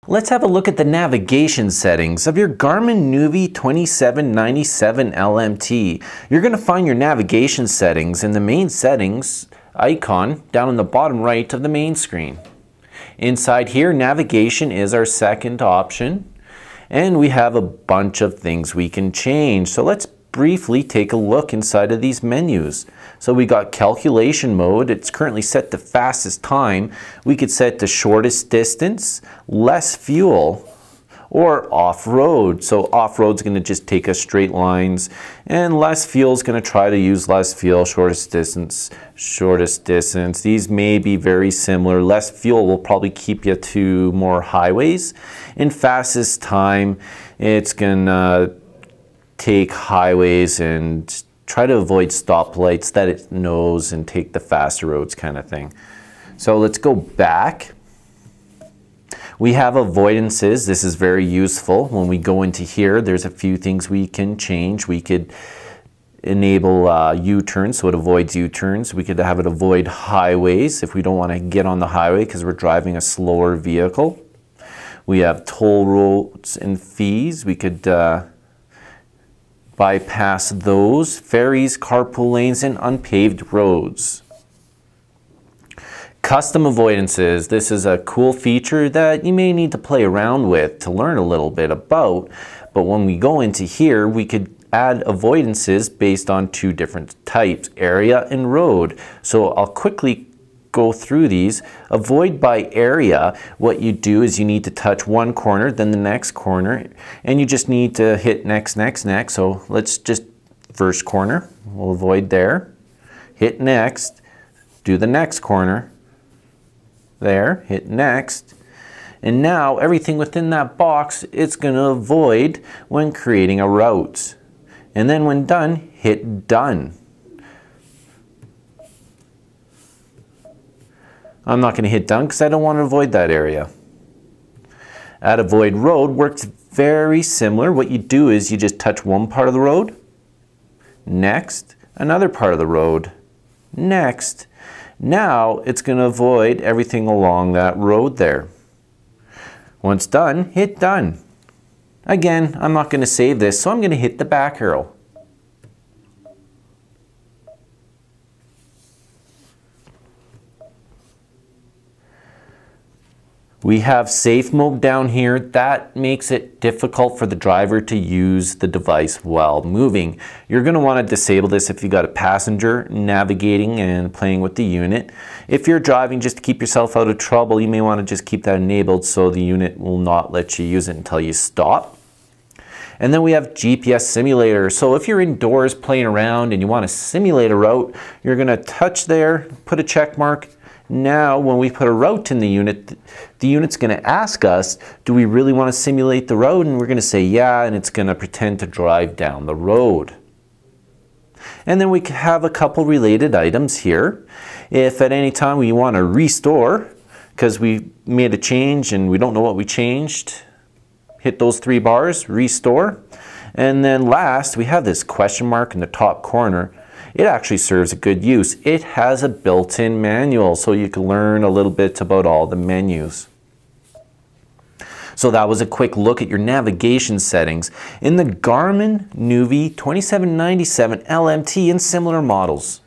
Let's have a look at the navigation settings of your Garmin Nuvi 2797 LMT. You're going to find your navigation settings in the main settings icon down in the bottom right of the main screen. Inside here, navigation is our second option, and we have a bunch of things we can change. So let's briefly take a look inside of these menus. So we got calculation mode. It's currently set to fastest time. We could set to shortest distance, less fuel, or off-road. So off-road's going to just take us straight lines, and less fuel is going to try to use less fuel. Shortest distance, shortest distance. These may be very similar. Less fuel will probably keep you to more highways. In fastest time, it's going to take highways and try to avoid stoplights that it knows and take the faster roads kind of thing. So let's go back. We have avoidances. This is very useful. When we go into here, there's a few things we can change. We could enable U-turns, so it avoids U-turns. We could have it avoid highways if we don't want to get on the highway because we're driving a slower vehicle. We have toll roads and fees. We could bypass those. Ferries, carpool lanes, and unpaved roads. Custom avoidances. This is a cool feature that you may need to play around with to learn a little bit about. But when we go into here, we could add avoidances based on two different types, area and road. So I'll quickly go through these. Avoid by area, what you do is you need to touch one corner, then the next corner, and you just need to hit next, next, next. So let's just first corner, we'll avoid there. Hit next, do the next corner, there, hit next. And now everything within that box it's going to avoid when creating a route. And then when done, hit done. I'm not going to hit done because I don't want to avoid that area. Add avoid road works very similar. What you do is you just touch one part of the road, next, another part of the road, next. Now it's going to avoid everything along that road there. Once done, hit done. Again, I'm not going to save this, so I'm going to hit the back arrow. We have safe mode down here. That makes it difficult for the driver to use the device while moving. You're going to want to disable this if you got a passenger navigating and playing with the unit. If you're driving just to keep yourself out of trouble, you may want to just keep that enabled so the unit will not let you use it until you stop. And then we have GPS simulator. So if you're indoors playing around and you want to simulate a route, you're going to touch there, put a check mark. Now, when we put a route in the unit's going to ask us, do we really want to simulate the road? And we're going to say yeah, and it's going to pretend to drive down the road. And then we have a couple related items here. If at any time we want to restore, because we made a change and we don't know what we changed, hit those three bars, restore. And then last, we have this question mark in the top corner. It actually serves a good use. It has a built-in manual, so you can learn a little bit about all the menus. So that was a quick look at your navigation settings in the Garmin Nuvi 2797 LMT and similar models.